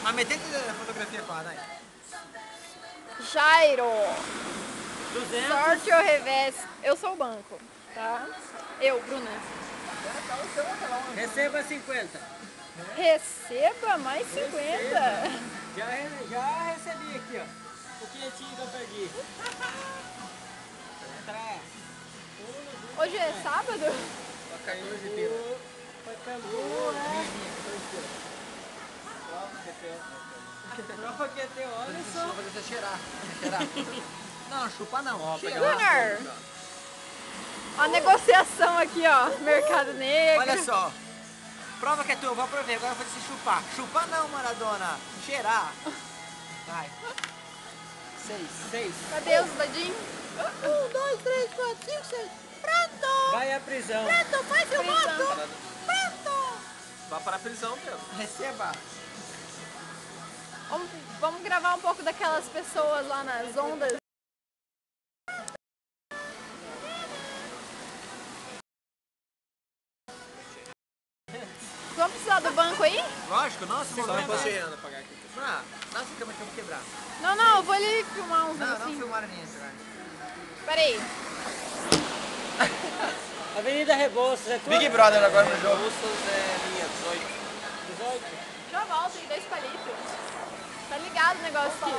Ma mettete delle fotografie qua, dai. Jairo. 200. Sorte ou revés? Eu sou o banco, tá? Eu, Bruna. Receba 50. Receba mais 50. Já recebi aqui, ó. O quentinho que eu perdi. Entra. Hoje é sábado? Vai cair hoje inteiro. Vai cair Prova que tem, olha só. Vou fazer você cheirar. Não, chupar não. Gunnar. A negociação aqui, ó. Mercado Negro. Olha só. Prova que é tua, vou provar. Agora eu vou fazer você chupar. Chupar não, Maradona. Cheirar. Vai. 6. Cadê os dadinhos? 1, 2, 3, 4, 5, 6. Pronto! Vai à prisão. Pronto, vai filmando! Prisão. Pronto! Vai para a prisão mesmo. Receba. Vamos gravar um pouco daquelas pessoas lá nas ondas. Vamos precisar do banco aí? Lógico, nossa, Só vamos imposto de renda pagar aqui. Ah, dá essa câmera que eu vou quebrar. Não, eu vou ali filmar uns Não, não negocinhos. filmaram nisso, cara. Pera aí. Avenida Rebouças, é tudo. Big Brother agora no jogo. Rebouças é linha 18. Já volto em 2 palitos. Tá ligado o negócio aqui.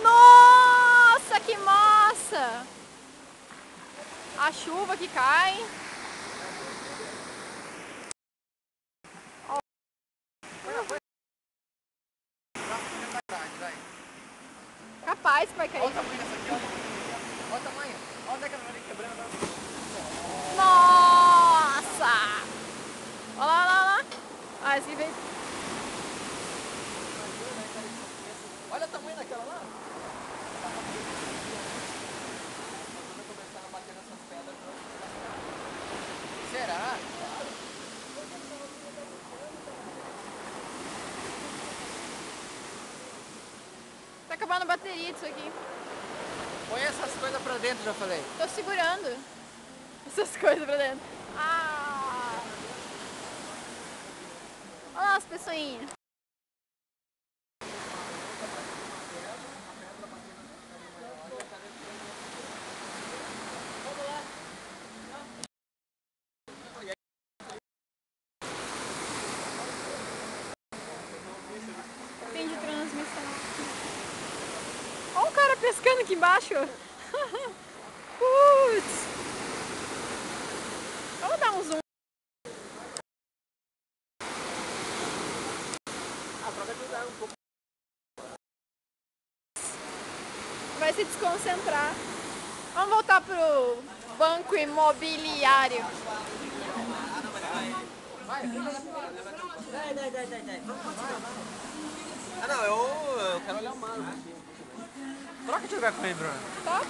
Nossa, que massa! A chuva que cai. Capaz que vai cair. Olha o tamanho dessa aqui, ó. Olha o tamanho. Olha onde é que ela vai quebrando. Nossa! Olha lá, olha lá, olha lá. Ah, esse veio. Olha o tamanho daquela lá. Será? Tá acabando a bateria disso aqui. Põe essas coisas pra dentro, já falei. Tô segurando essas coisas pra dentro. Ah! Olha lá as pessoinhas. Fim de transmissão. Olha o cara pescando aqui embaixo. Putz! Vamos dar um zoom. Vai se desconcentrar. Vamos voltar pro banco imobiliário. Vai. Vamos continuar. Ah não, eu quero olhar o mar. Troca de lugar com ele, Bruno. Toca.